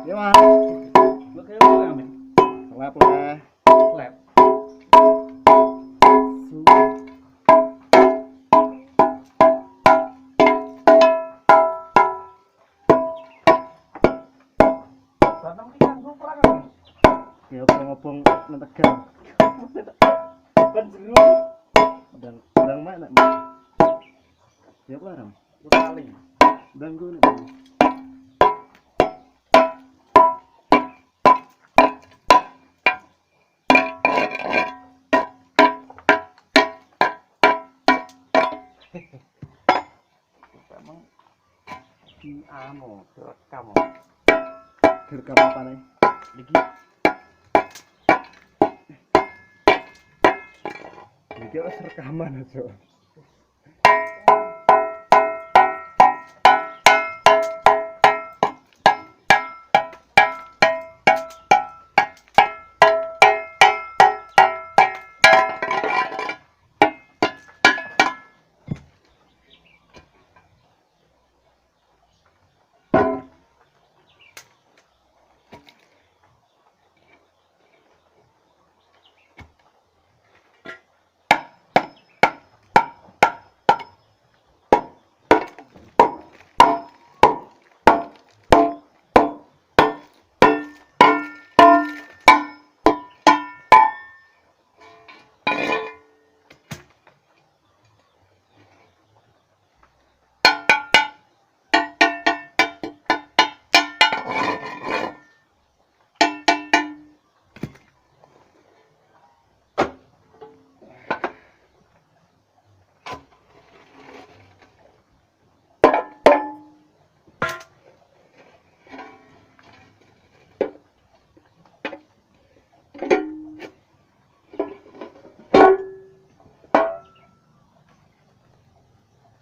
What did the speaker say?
Ya, Mas. Lu kayak apa ya, Men? Lap lah. Lab. Tanam ikan supra kan? Ya opong-opong nang Tegal. Ban jeru. Dang mana, Mas? Ya barang. Kali. Dang gue. Emang di anu direkam. Direkam apa nih? Iki Iki wis rekaman aja.